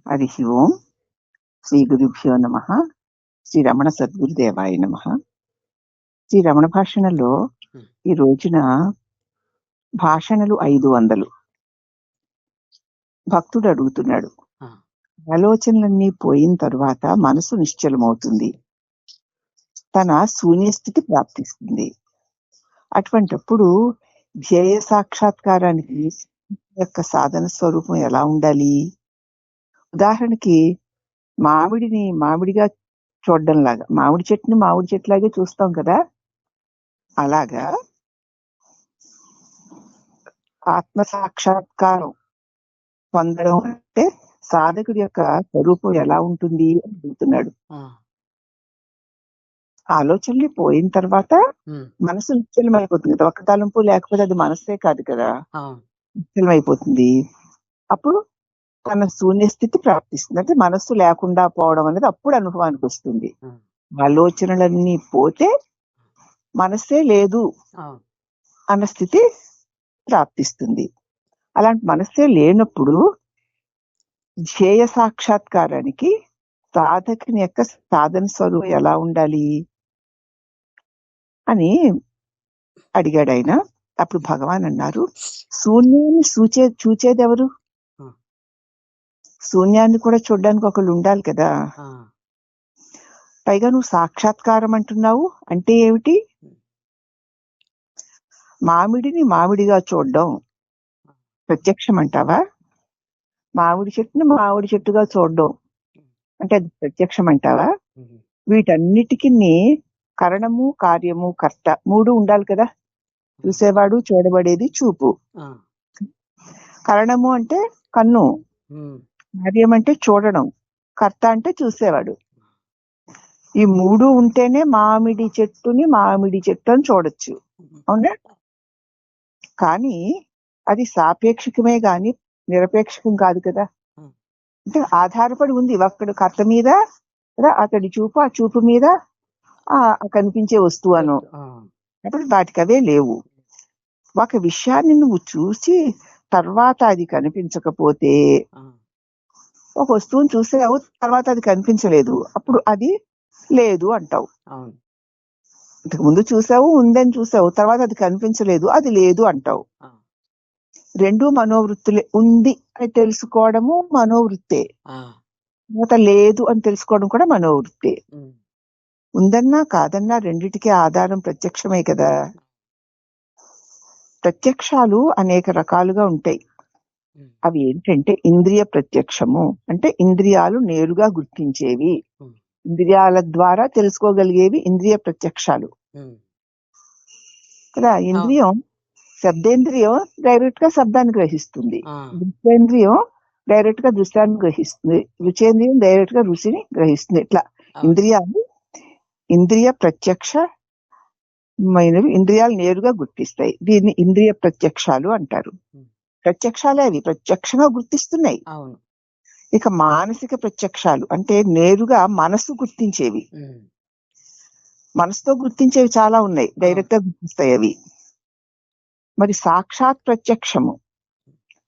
హరి ఓం. శ్రీ గురుభ్యో నమః. శ్రీ రమణ సద్గురుదేవాయ నమః. శ్రీ రమణ భాషణలో ఈ రోజున భాషణలు 500. భక్తుడు అడుగుతున్నాడు, ఆలోచనలన్నీ పోయిన తరువాత మనసు నిశ్చలమవుతుంది, తన శూన్యస్థితి ప్రాప్తిస్తుంది. అటువంటప్పుడు ధ్యేయ సాక్షాత్కారానికి యొక్క సాధన స్వరూపం ఎలా ఉండాలి? ఉదాహరణకి మామిడిని మామిడిగా చూడడం లాగా, మామిడి చెట్టుని మామిడి చెట్టులాగే చూస్తాం కదా, అలాగా ఆత్మ సాక్షాత్కారం పొందడం అంటే సాధకుడి యొక్క స్వరూపం ఎలా ఉంటుంది అని అడుగుతున్నాడు. ఆలోచనలు పోయిన తర్వాత మనసు నిశ్చలమైపోతుంది కదా. ఒక్క తలంపు లేకపోతే అది మనసే కాదు కదా, నిశ్చలమైపోతుంది. అప్పుడు తన శూన్యస్థితి ప్రాప్తిస్తుంది. అంటే మనస్సు లేకుండా పోవడం అనేది అప్పుడు అనుభవానికి వస్తుంది. ఆలోచనలన్నీ పోతే మనస్సే లేదు అన్న స్థితి ప్రాప్తిస్తుంది. అలాంటి మనస్సే లేనప్పుడు ధ్యేయ సాక్షాత్కారానికి సాధకుని యొక్క సాధన స్వరూపం ఎలా ఉండాలి అని అడిగాడు ఆయన. అప్పుడు భగవాన్ అన్నారు, శూన్యాన్ని చూచేది ఎవరు? శూన్యాన్ని కూడా చూడడానికి ఒకళ్ళు ఉండాలి కదా. పైగా నువ్వు సాక్షాత్కారం అంటున్నావు అంటే ఏమిటి? మామిడిని మామిడిగా చూడడం ప్రత్యక్షం అంటావా? మామిడి చెట్టుని మామిడి చెట్టుగా చూడడం అంటే అది ప్రత్యక్షం అంటావా? వీటన్నిటికీ కరణము, కార్యము, కర్త 3 ఉండాలి కదా. చూసేవాడు, చూడబడేది చూపు. కరణము అంటే కన్ను, కార్యం అంటే చూడడం, కర్త అంటే చూసేవాడు. ఈ 3 ఉంటేనే మామిడి చెట్టుని మామిడి చెట్టు అని చూడొచ్చు, అవునా? కానీ అది సాపేక్షకమే గాని నిరపేక్షకం కాదు కదా. అంటే ఆధారపడి ఉంది ఒక్కడు కర్త మీద, అతడి చూపు, ఆ చూపు మీద కనిపించే వస్తువు అను. అప్పుడు వాటికి అవే లేవు. ఒక విషయాన్ని నువ్వు చూసి తర్వాత అది కనిపించకపోతే, ఒక వస్తువుని చూసావు తర్వాత అది కనిపించలేదు, అప్పుడు అది లేదు అంటావు. ఇంతకు ముందు చూసావు, ఉందని చూసావు, తర్వాత అది కనిపించలేదు, అది లేదు అంటావు. 2 మనోవృత్తులే. ఉంది అని తెలుసుకోవడము మనోవృత్తే, తర్వాత లేదు అని తెలుసుకోవడం కూడా మనోవృత్తే. ఉందన్నా కాదన్నా రెండిటికి ఆధారం ప్రత్యక్షమే కదా. ప్రత్యక్షాలు అనేక రకాలుగా ఉంటాయి. అవి ఏంటంటే ఇంద్రియ ప్రత్యక్షము అంటే ఇంద్రియాలు నేరుగా గుర్తించేవి, ఇంద్రియాల ద్వారా తెలుసుకోగలిగేవి ఇంద్రియ ప్రత్యక్షాలు కదా. ఇంద్రియం శబ్దేంద్రియం డైరెక్ట్ గా శబ్దాన్ని గ్రహిస్తుంది, దృశ్యేంద్రియం డైరెక్ట్ గా దృశ్యాన్ని గ్రహిస్తుంది, రుచేంద్రియం డైరెక్ట్ గా రుచిని గ్రహిస్తుంది. ఇట్లా ఇంద్రియాలు ఇంద్రియ ప్రత్యక్షమైనవి, ఇంద్రియాలు నేరుగా గుర్తిస్తాయి. దీన్ని ఇంద్రియ ప్రత్యక్షాలు అంటారు. ప్రత్యక్షాలే అవి ప్రత్యక్షంగా గుర్తిస్తున్నాయి. ఇక మానసిక ప్రత్యక్షాలు అంటే నేరుగా మనసు గుర్తించేవి. మనసుతో గుర్తించేవి చాలా ఉన్నాయి, డైరెక్ట్ గా గుర్తిస్తాయి అవి. మరి సాక్షాత్ ప్రత్యక్షము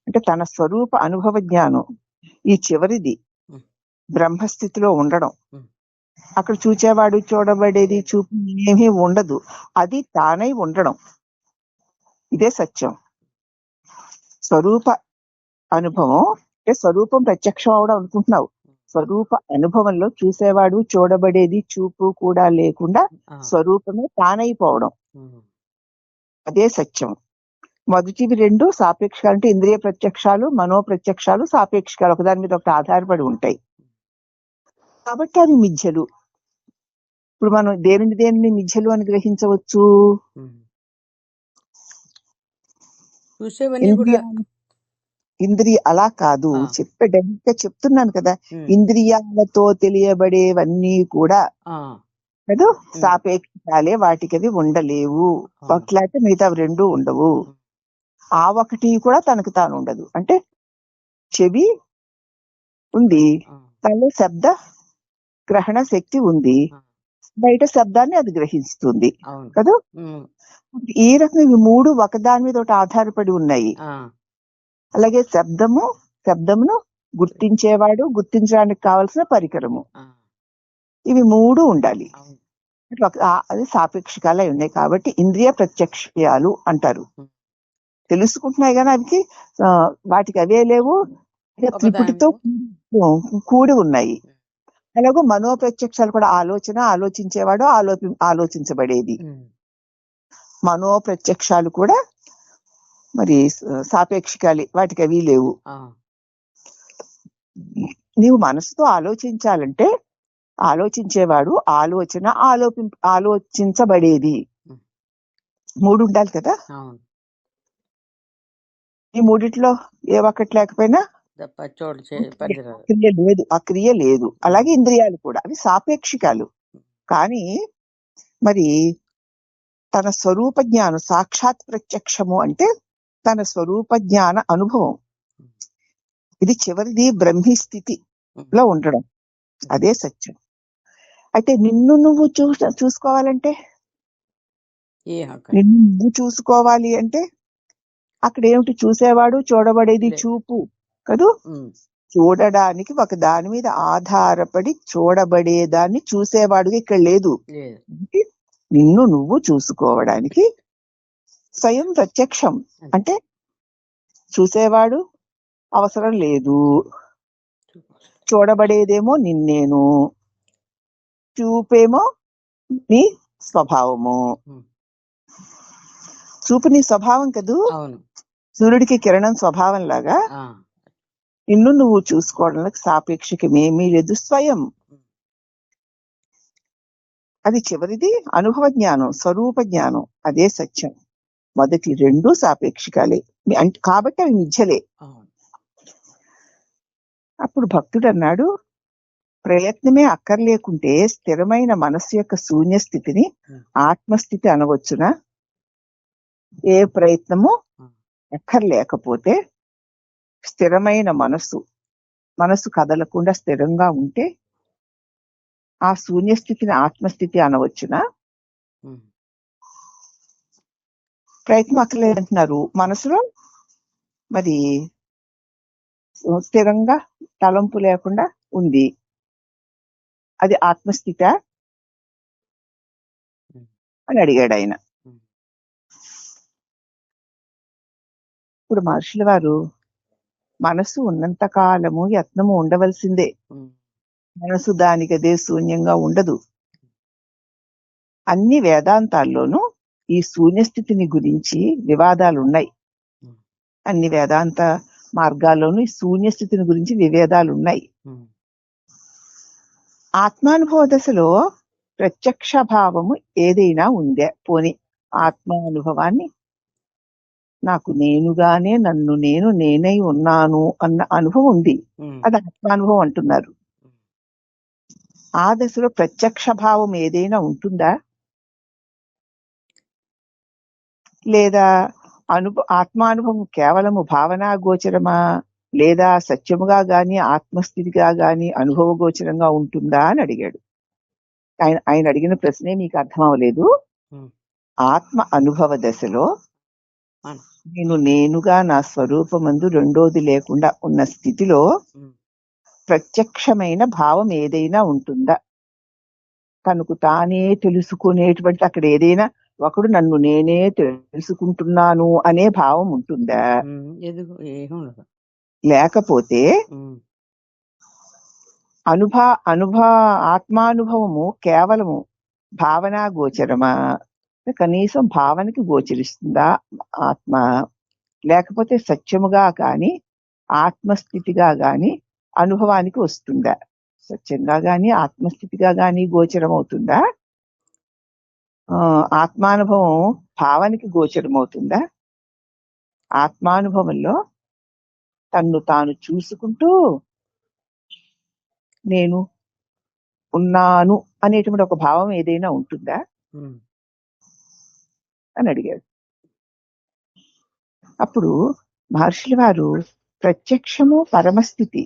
అంటే తన స్వరూప అనుభవ జ్ఞానం, ఈ చివరిది బ్రహ్మస్థితిలో ఉండడం. అక్కడ చూచేవాడు, చూడబడేది, చూపు ఏమీ ఉండదు, అది తానై ఉండడం. ఇదే సత్యం. స్వరూప అనుభవం అంటే స్వరూపం ప్రత్యక్షం అవడం అనుకుంటున్నావు. స్వరూప అనుభవంలో చూసేవాడు, చూడబడేది, చూపు కూడా లేకుండా స్వరూపమే తానైపోవడం, అదే సత్యం. మొదటివి 2 సాపేక్షాలు అంటే ఇంద్రియ ప్రత్యక్షాలు, మనో ప్రత్యక్షాలు సాపేక్షాలు, ఒకదాని మీద ఒకటి ఆధారపడి ఉంటాయి కాబట్టి అవి మిథ్యలు. ఇప్పుడు మనం దేనిని మిథ్యలు అని గ్రహించవచ్చు? ఇంద్రియ అలా కాదు, డైరెక్ట్ గా చెప్తున్నాను కదా. ఇంద్రియాలతో తెలియబడేవన్నీ కూడా కదా సాపేక్షాలే, వాటికి అవి ఉండలేవు. ఒకలాంటి మిగతా 2 ఉండవు. ఆ ఒకటి కూడా తనకు తాను ఉండదు. అంటే చెవి ఉంది, తనలో శబ్ద గ్రహణ శక్తి ఉంది, బయట శబ్దాన్ని అది గ్రహిస్తుంది కదా. ఈ రకంగా 3 ఒకదాని మీద ఒకటి ఆధారపడి ఉన్నాయి. అలాగే శబ్దమును గుర్తించేవాడు, గుర్తించడానికి కావలసిన పరికరము, ఇవి మూడు ఉండాలి. అది సాపేక్షికాలే ఉన్నాయి కాబట్టి ఇంద్రియ ప్రత్యక్షాలు అంటారు. తెలుసుకుంటున్నాయి కానీ అవి వాటికి అవే లేవు, త్రిపుటితో కూడి ఉన్నాయి. అలాగే మనోప్రత్యక్షాలు కూడా ఆలోచన, ఆలోచించేవాడు, ఆలోచించబడేది. మనోప్రత్యక్షాలు కూడా మరి సాపేక్షికాలి, వాటికి అవి లేవు. నీవు మనసుతో ఆలోచించాలంటే ఆలోచించేవాడు, ఆలోచన, ఆలోచించబడేది మూడు ఉండాలి కదా. ఈ మూడిట్లో ఏ ఒక్కటి లేకపోయినా క్రియ లేదు, ఆ క్రియ లేదు. అలాగే ఇంద్రియాలు కూడా అవి సాపేక్షికాలు. కానీ మరి తన స్వరూప జ్ఞానం, సాక్షాత్ ప్రత్యక్షము అంటే తన స్వరూప జ్ఞాన అనుభవం. ఇది చివరిది బ్రహ్మీ స్థితిలో ఉండడం, అదే సత్యం. అయితే నిన్ను నువ్వు చూసుకోవాలంటే, నిన్ను నువ్వు చూసుకోవాలి అంటే అక్కడ ఏమిటి? చూసేవాడు, చూడబడేది చూపు కదూ. చూడడానికి ఒక దాని మీద ఆధారపడి చూడబడేదాన్ని చూసేవాడుగా ఇక్కడ లేదు. నిన్ను నువ్వు చూసుకోవడానికి స్వయం ప్రత్యక్షం అంటే చూసేవాడు అవసరం లేదు, చూడబడేదేమో నిన్నేను, చూపేమో నీ స్వభావము. చూపు నీ స్వభావం కదూ, సూర్యుడికి కిరణం స్వభావం లాగా నిన్ను నువ్వు చూసుకోవడానికి సాపేక్షికమేమీ లేదు, స్వయం. అది చివరిది అనుభవ జ్ఞానం, స్వరూప జ్ఞానం, అదే సత్యం. మొదటి రెండు సాపేక్షికాలే కాబట్టి అవి మిథ్యలే. అప్పుడు భక్తుడు అన్నాడు, ప్రయత్నమే అక్కర్లేకుంటే స్థిరమైన మనస్సు యొక్క శూన్య స్థితిని ఆత్మస్థితి అనవచ్చునా? ఏ ప్రయత్నము అక్కర్లేకపోతే స్థిరమైన మనస్సు కదలకుండా స్థిరంగా ఉంటే ఆ శూన్యస్థితిని ఆత్మస్థితి అనవచ్చునా? ప్రయత్నం అక్కర్లేదంటున్నారు. మనసులో మరి స్థిరంగా తలంపు లేకుండా ఉంది, అది ఆత్మస్థిత అని అడిగాడు ఆయన. ఇప్పుడు మహర్షుల వారు, మనసు ఉన్నంత కాలము యత్నము ఉండవలసిందే, మనసు దానికదే శూన్యంగా ఉండదు. అన్ని వేదాంతాల్లోనూ ఈ శూన్యస్థితిని గురించి వివాదాలున్నాయి. అన్ని వేదాంత మార్గాల్లోనూ ఈ శూన్యస్థితిని గురించి విభేదాలున్నాయి. ఆత్మానుభవ దశలో ప్రత్యక్ష భావము ఏదైనా ఉందే? పోని ఆత్మానుభవాన్ని, నాకు నేనుగానే నన్ను నేనై ఉన్నాను అన్న అనుభవం ఉంది, అది ఆత్మానుభవం అంటున్నారు. ఆ దశలో ప్రత్యక్ష భావం ఏదైనా ఉంటుందా? లేదా ఆత్మానుభవం కేవలము భావనా గోచరమా, లేదా సత్యముగా గాని ఆత్మస్థితిగా గాని అనుభవ గోచరంగా ఉంటుందా అని అడిగాడు. ఆయన అడిగిన ప్రశ్నే నీకు అర్థం అవ్వలేదు. ఆత్మ అనుభవ దశలో నేనుగా నా స్వరూపమందు రెండోది లేకుండా ఉన్న స్థితిలో ప్రత్యక్షమైన భావం ఏదైనా ఉంటుందా? తనకు తానే తెలుసుకునేటువంటి అక్కడ ఏదైనా ఒకడు నన్ను నేనే తెలుసుకుంటున్నాను అనే భావం ఉంటుందా? లేకపోతే ఆత్మానుభవము కేవలము భావనా గోచరమా? కనీసం భావనకి గోచరిస్తుందా ఆత్మ? లేకపోతే సత్యముగా గాని ఆత్మస్థితిగా గాని అనుభవానికి వస్తుందా? సత్యంగా గాని ఆత్మస్థితిగా గాని గోచరం అవుతుందా? ఆత్మానుభవం భావానికి గోచరం అవుతుందా? ఆత్మానుభవంలో తన్ను తాను చూసుకుంటూ నేను ఉన్నాను అనేటువంటి ఒక భావం ఏదైనా ఉంటుందా అని అడిగాడు. అప్పుడు మహర్షుల వారు, ప్రత్యక్షము పరమస్థితి,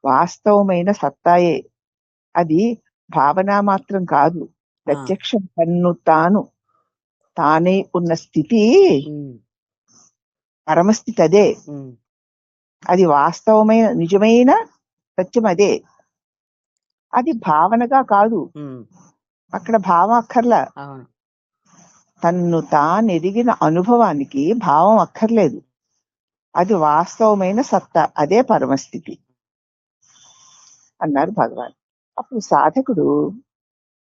వాస్తవమైన సత్తాయే, అది భావన మాత్రం కాదు. ప్రత్యక్షం తన్ను తానే ఉన్న స్థితి పరమస్థితి, అదే అది వాస్తవమైన నిజమైన సత్యం అదే. అది భావనగా కాదు, అక్కడ భావం అక్కర్లా. తన్ను తానెరిగిన అనుభవానికి భావం అక్కర్లేదు. అది వాస్తవమైన సత్తా, అదే పరమస్థితి అన్నారు భగవాన్. అప్పుడు సాధకుడు,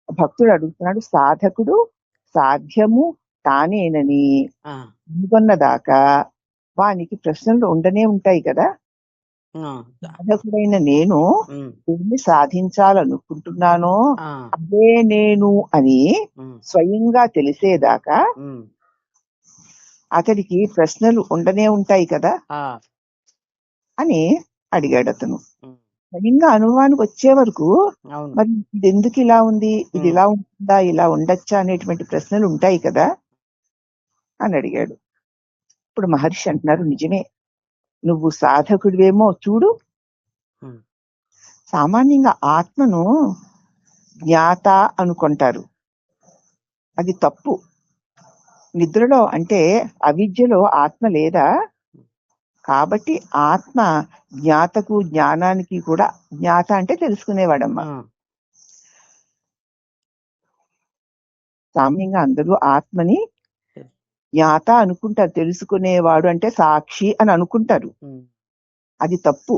భక్తుడు అడుగుతున్నాడు, సాధకుడు సాధ్యము తానేనని అనుకున్నదాకా వానికి ప్రశ్నలు ఉండనే ఉంటాయి కదా. సాధకుడైన నేను ఏమి సాధించాలనుకుంటున్నానో అదే నేను అని స్వయంగా తెలిసేదాకా అతడికి ప్రశ్నలు ఉండనే ఉంటాయి కదా అని అడిగాడు అతను. స్వయంగా అనుభవానికి వచ్చే వరకు మరి ఇది ఎందుకు ఇలా ఉంది, ఇది ఇలా ఉంటుందా, ఇలా ఉండొచ్చా అనేటువంటి ప్రశ్నలు ఉంటాయి కదా అని అడిగాడు. ఇప్పుడు మహర్షి అంటున్నారు, నిజమే, నువ్వు సాధకుడివేమో చూడు. సామాన్యంగా ఆత్మను జ్ఞాత అనుకుంటారు, అది తప్పు. నిద్రలో అంటే అవిద్యలో ఆత్మ లేదా, కాబట్టి ఆత్మ జ్ఞాతకు జ్ఞానానికి కూడా, జ్ఞాత అంటే తెలుసుకునేవాడమ్మా. సామాన్యంగా అందరూ ఆత్మని జ్ఞాత అనుకుంటారు, తెలుసుకునేవాడు అంటే సాక్షి అని అనుకుంటారు, అది తప్పు.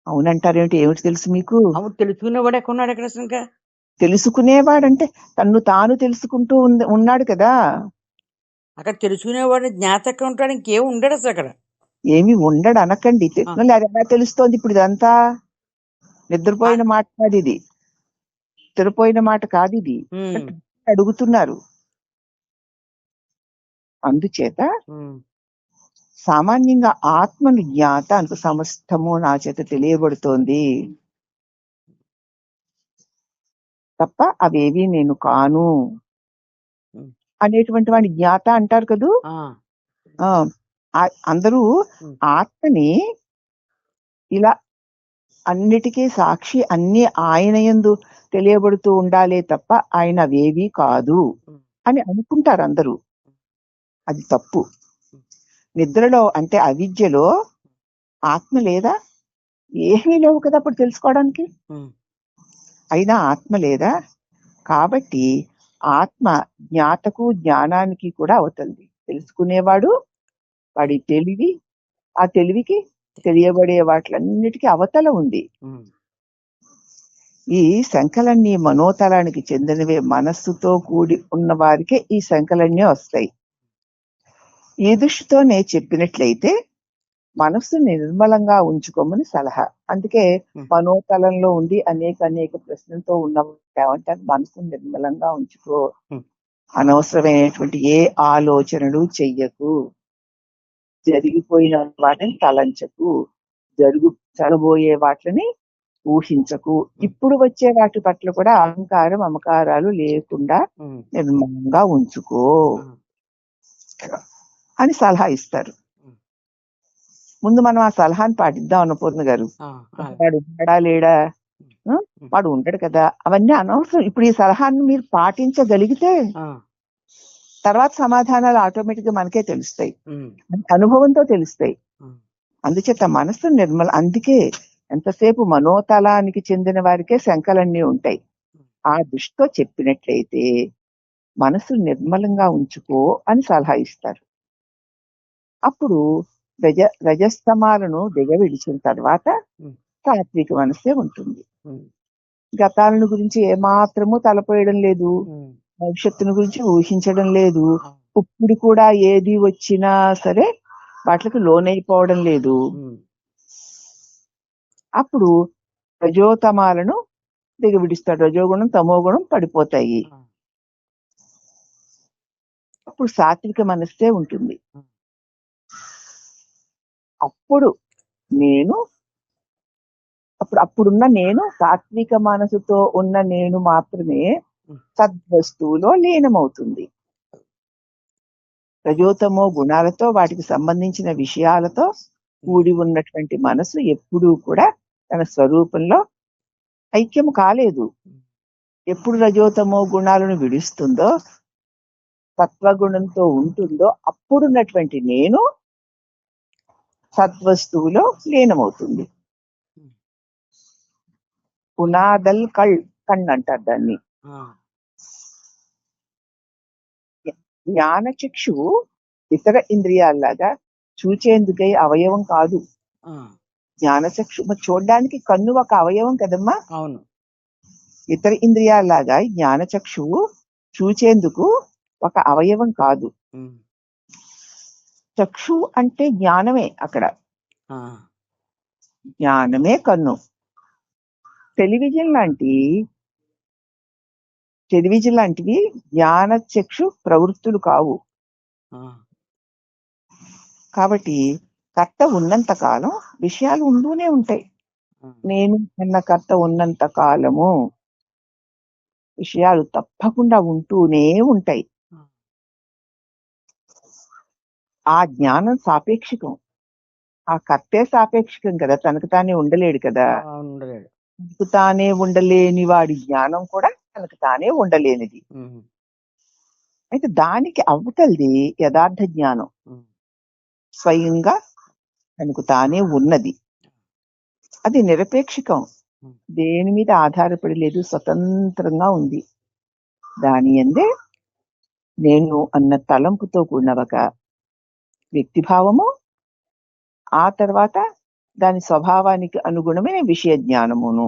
అవునంటారేమిటి? ఏమిటి తెలుసు మీకు? తెలుసుకునేవాడు ఎక్కడున్నాడు? ఎక్కడ తెలుసుకునేవాడంటే తన్ను తాను తెలుసుకుంటూ ఉన్నాడు కదా. అక్కడ తెలుసుకునేవాడు జ్ఞాత ఎక్కడ ఉంటాడు? ఇంకేం ఉండడు అసలు అక్కడ. ఏమి ఉండడు అనకండి, అది ఎలా తెలుస్తోంది? ఇప్పుడు ఇదంతా నిద్రపోయిన మాట కాదు, ఇది నిద్రపోయిన మాట కాదు, ఇది అడుగుతున్నారు. అందుచేత సామాన్యంగా ఆత్మను జ్ఞాత అంత సమస్తము నా చేత తెలియబడుతోంది తప్ప అవేవి నేను కాను అనేటువంటి వాడిని జ్ఞాత అంటారు కదూ. అందరూ ఆత్మని ఇలా అన్నిటికీ సాక్షి, అన్ని ఆయన యందు తెలియబడుతూ ఉండాలే తప్ప ఆయన అవేవి కాదు అని అనుకుంటారు అందరూ. అది తప్పు. నిద్రలో అంటే అవిద్యలో ఆత్మ లేదా? ఏమీ లేవు కదా అప్పుడు తెలుసుకోవడానికి. అయినా ఆత్మ లేదా? కాబట్టి ఆత్మ జ్ఞాతకు జ్ఞానానికి కూడా అవుతుంది. తెలుసుకునేవాడు, వాడి తెలివి, ఆ తెలివికి తెలియబడే వాటిలన్నిటికీ అవతల ఉంది. ఈ శంకలన్నీ మనోతలానికి చెందినవే. మనస్సుతో కూడి ఉన్న వారికే ఈ శంకలన్నీ వస్తాయి. ఈ దృష్టితోనే చెప్పినట్లయితే మనస్సు నిర్మలంగా ఉంచుకోమని సలహా. అందుకే మనోతలంలో ఉండి అనేక ప్రశ్నలతో ఉన్నవారు మనసు నిర్మలంగా ఉంచుకో, అనవసరమైనటువంటి ఏ ఆలోచనలు చెయ్యకు, జరిగిపోయిన వాటిని తలంచకు, జరగబోయే వాటిని ఊహించకు, ఇప్పుడు వచ్చే వాటి పట్ల కూడా అహంకారం మమకారాలు లేకుండా నిర్మలంగా ఉంచుకో అని సలహా ఇస్తారు. ముందు మనం ఆ సలహాని పాటిద్దాం అన్నపూర్ణ గారు. వాడు ఉన్నాడా లేడా? వాడు ఉండడు కదా, అవన్నీ అనవసరం. ఇప్పుడు ఈ సలహాన్ని మీరు పాటించగలిగితే తర్వాత సమాధానాలు ఆటోమేటిక్ గా మనకే తెలుస్తాయి, అనుభవంతో తెలుస్తాయి. అందుచేత మనస్సు నిర్మల. అందుకే ఎంతసేపు మనోతలానికి చెందిన వారికే శంకలన్నీ ఉంటాయి. ఆ దృష్టితో చెప్పినట్లయితే మనసు నిర్మలంగా ఉంచుకో అని సలహా ఇస్తారు. అప్పుడు రజస్తమాలను దిగవిడిచిన తర్వాత సాత్విక మనస్సే ఉంటుంది. గతాలను గురించి ఏమాత్రము తలపోయడం లేదు, భవిష్యత్తును గురించి ఊహించడం లేదు, ఇప్పుడు కూడా ఏది వచ్చినా సరే వాటికి లోనైపోవడం లేదు. అప్పుడు రజోతమాలను దిగవిడిస్తాడు, రజోగుణం తమోగుణం పడిపోతాయి. అప్పుడు సాత్విక మనస్సే ఉంటుంది. అప్పుడు నేను అప్పుడున్న నేను, సాత్విక మనసుతో ఉన్న నేను మాత్రమే సద్వస్తువులో లీనమవుతుంది. రజోతమో గుణాలతో, వాటికి సంబంధించిన విషయాలతో కూడి ఉన్నటువంటి మనసు ఎప్పుడూ కూడా తన స్వరూపంలో ఐక్యము కాలేదు. ఎప్పుడు రజోతమో గుణాలను విడుస్తుందో, సత్వగుణంతో ఉంటుందో, అప్పుడున్నటువంటి నేను సద్వస్తువులో లీనమవుతుంది. పునాదల్ కణ్ అంటారు దాన్ని. జ్ఞానచక్షువు ఇతర ఇంద్రియాల్లాగా చూచేందుకై అవయవం కాదు. జ్ఞానచక్షు చూడడానికి కన్ను ఒక అవయవం కదమ్మా. అవును. ఇతర ఇంద్రియాల్లాగా జ్ఞానచక్షువు చూచేందుకు ఒక అవయవం కాదు. చక్షు అంటే జ్ఞానమే. అక్కడ జ్ఞానమే కన్ను. టెలివిజన్ లాంటివి జ్ఞానచక్షు ప్రవృత్తులు కావు. కాబట్టి కర్త ఉన్నంత కాలం విషయాలు ఉంటూనే ఉంటాయి. నేను అన్న కర్త ఉన్నంత కాలము విషయాలు తప్పకుండా ఉంటూనే ఉంటాయి. ఆ జ్ఞానం సాపేక్షికం. ఆ కర్తే సాపేక్షికం కదా, తనకు తానే ఉండలేడు కదా. తనకు తానే ఉండలేని వాడి జ్ఞానం కూడా తనకు తానే ఉండలేనిది. అయితే దానికి అవతలది యథార్థ జ్ఞానం. స్వయంగా తనకు తానే ఉన్నది. అది నిరపేక్షికం, దేని మీద ఆధారపడి లేదు, స్వతంత్రంగా ఉంది. దాని అందే నేను అన్న తలంపుతో కూడిన ఒక వ్యక్తిభావము, ఆ తర్వాత దాని స్వభావానికి అనుగుణమైన విషయ జ్ఞానమును,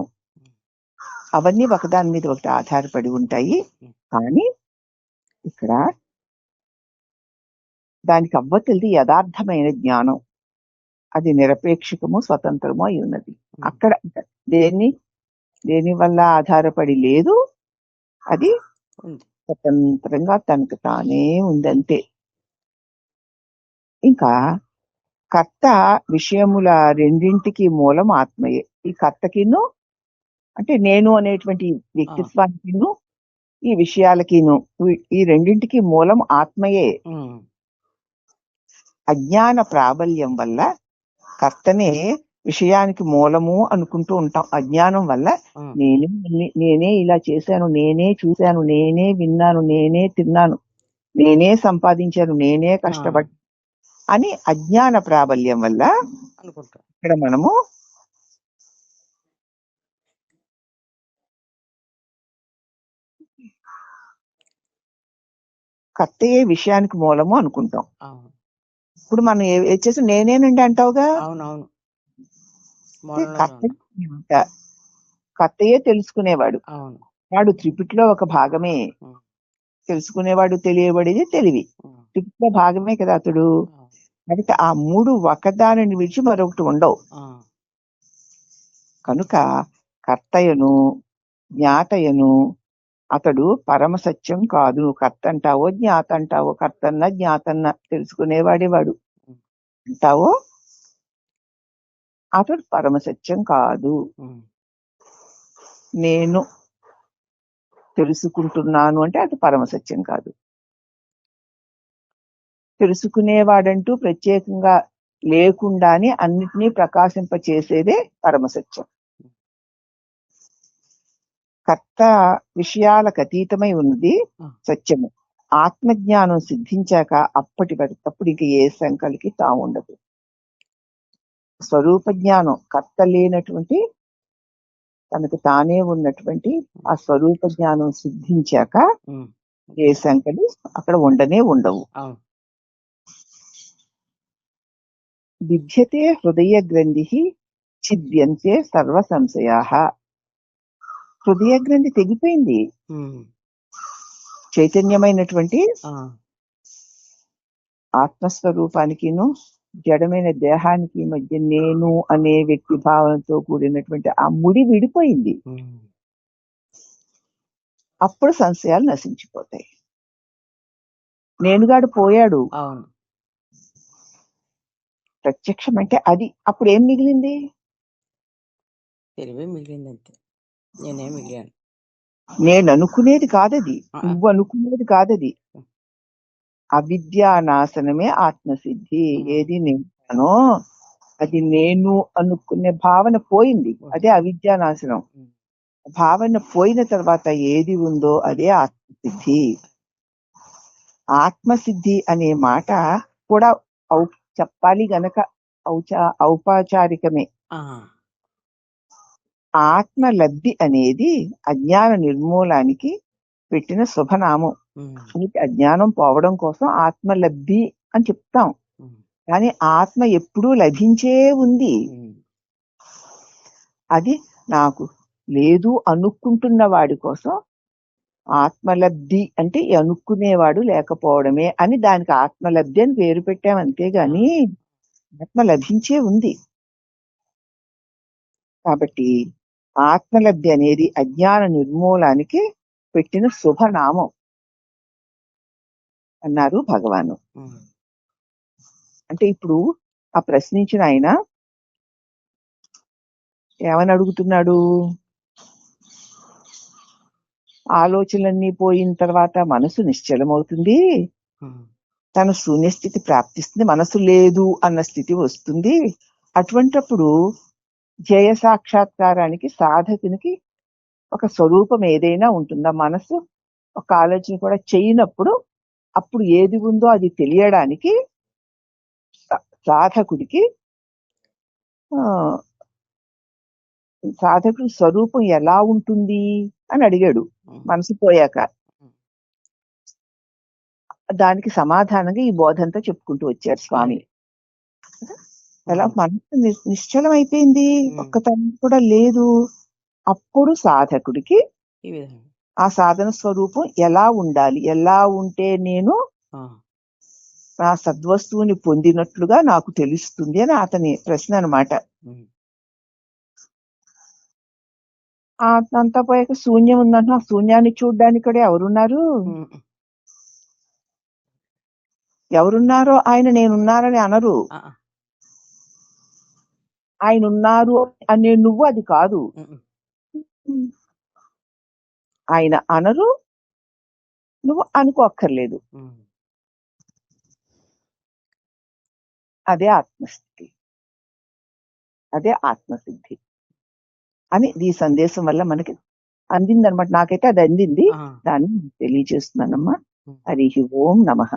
అవన్నీ ఒకదాని మీద ఒకటి ఆధారపడి ఉంటాయి. కానీ ఇక్కడ దానికి అవ్వతలది యథార్థమైన జ్ఞానం. అది నిరపేక్షకము, స్వతంత్రము అయి ఉన్నది. అక్కడ దేని వల్ల ఆధారపడి లేదు, అది స్వతంత్రంగా తనకు తానే ఉందంతే. ఇంకా కర్త విషయముల రెండింటికి మూలం ఆత్మయే. ఈ కర్తకిను అంటే నేను అనేటువంటి వ్యక్తిత్వానికిను ఈ విషయాలకిను ఈ రెండింటికి మూలం ఆత్మయే. అజ్ఞాన ప్రాబల్యం వల్ల కర్తనే విషయానికి మూలము అనుకుంటూ ఉంటాం. అజ్ఞానం వల్ల నేనే ఇలా చేశాను, నేనే చూశాను, నేనే విన్నాను, నేనే తిన్నాను, నేనే సంపాదించాను, నేనే కష్టపడ్డా అని అజ్ఞాన ప్రాబల్యం వల్ల ఇక్కడ మనము కర్తయే విషయానికి మూలము అనుకుంటాం. ఇప్పుడు మనం ఏ చేసి నేనేనండి అంటావుగా. కర్తయే తెలుసుకునేవాడు. వాడు త్రిపుటిలో ఒక భాగమే. తెలుసుకునేవాడు, తెలియబడేది తెలివి, త్రిపుటిలో భాగమే కదా అతడు. కాబట్టి ఆ మూడు ఒకదానిని విడిచి మరొకటి ఉండవు. కనుక కర్తయను జ్ఞాతయను అతడు పరమసత్యం కాదు. కర్త అంటావో జ్ఞాత అంటావో, కర్తన్న జ్ఞాతన్న తెలుసుకునేవాడేవాడు అంటావో, అతడు పరమసత్యం కాదు. నేను తెలుసుకుంటున్నాను అంటే అది పరమసత్యం కాదు. తెలుసుకునేవాడంటూ ప్రత్యేకంగా లేకుండానే అన్నిటినీ ప్రకాశింపచేసేదే పరమసత్యం. కర్త విషయాలకు అతీతమై ఉన్నది సత్యము. ఆత్మజ్ఞానం సిద్ధించాక అప్పుడు ఇంక ఏ శంకలకి తాము ఉండదు. స్వరూప జ్ఞానం, కర్త లేనటువంటి తనకు తానే ఉన్నటువంటి ఆ స్వరూప జ్ఞానం సిద్ధించాక ఏ శంకలు అక్కడ ఉండనే ఉండవు. బిభ్యతే హృదయ గ్రంథి ఛిద్యంతే సర్వ సంశయాః. హృదయ గ్రంథి తెగిపోయింది. చైతన్యమైనటువంటి ఆత్మస్వరూపానికిను జడమైన దేహానికి మధ్య నేను అనే వ్యక్తి భావంతో కూడినటువంటి ఆ ముడి విడిపోయింది. అప్పుడు సంశయాలు నశించిపోతాయి. నేనుగాడు పోయాడు. ప్రత్యక్షం అంటే అది. అప్పుడు ఏం మిగిలింది? తెలివే మిగిలింది అంతే. నేనే మిగిలాను. నేను అనుకునేది కాదది, నువ్వు అనుకునేది కాదది. అవిద్యా నాశనమే ఆత్మసిద్ధి. ఏది నేనో అది నేను అనుకునే భావన పోయింది, అదే అవిద్యా నాశనం. భావన పోయిన తర్వాత ఏది ఉందో అదే ఆత్మసిద్ధి. ఆత్మసిద్ధి అనే మాట కూడా చెప్పాలి గనక ఔపచారికమే. ఆ, ఆత్మలబ్ధి అనేది అజ్ఞాన నిర్మూలానికి పెట్టిన శుభనామం. ఉమ్, నీకు అజ్ఞానం పోవడం కోసం ఆత్మలబ్ధి అని చెప్తాం, ఉమ్, కానీ ఆత్మ ఎప్పుడూ లభించే ఉంది. ఉమ్, అది నాకు లేదు అనుకుంటున్న వాడి కోసం ఆత్మలబ్ధి అంటే ఈ అనుకునేవాడు లేకపోవడమే అని దానికి ఆత్మలబ్ధి అని పేరు పెట్టాం, అంతేగాని ఆత్మ లభించే ఉంది. కాబట్టి ఆత్మలబ్ధి అనేది అజ్ఞాన నిర్మూలానికి పెట్టిన శుభనామం అన్నారు భగవాను. ఉమ్, అంటే ఇప్పుడు ఆ ప్రశ్నించిన ఆయన ఏమని అడుగుతున్నాడు? ఆలోచనలన్నీ పోయిన తర్వాత మనసు నిశ్చలమవుతుంది, ఉమ్, తన శూన్యస్థితి ప్రాప్తిస్తుంది, మనసు లేదు అన్న స్థితి వస్తుంది. అటువంటప్పుడు జయ సాక్షాత్కారానికి సాధకునికి ఒక స్వరూపం ఏదైనా ఉంటుందా? మనసు ఒక ఆలోచన కూడా చేయనప్పుడు అప్పుడు ఏది ఉందో అది తెలియడానికి సాధకుడికి సాధకుడి స్వరూపం ఎలా ఉంటుంది అని అడిగాడు మనసు పోయాక. దానికి సమాధానంగా ఈ బోధంతా చెప్పుకుంటూ వచ్చారు స్వామి. ఎలా మనసు నిశ్చలం అయిపోయింది, ఒక్కతనం కూడా లేదు. అప్పుడు సాధకుడికి ఆ సాధన స్వరూపం ఎలా ఉండాలి, ఎలా ఉంటే నేను నా సద్వస్తువుని పొందినట్లుగా నాకు తెలుస్తుంది అని అతని ప్రశ్న అన్నమాట. అంతా పోయాక శూన్యం ఉందంటే ఆ శూన్యాన్ని చూడ్డానికి కూడా ఎవరున్నారో ఆయన నేనున్నారని అనరు. ఆయన ఉన్నారు అనే నువ్వు అది కాదు. ఆయన అనరు, నువ్వు అనుకోక్కర్లేదు. అదే ఆత్మస్థితి, అదే ఆత్మసిద్ధి అని ఈ సందేశం వల్ల మనకి అందిందనమాట. నాకైతే అది అందింది, దాన్ని తెలియజేస్తున్నానమ్మా. హరి ఓం నమః.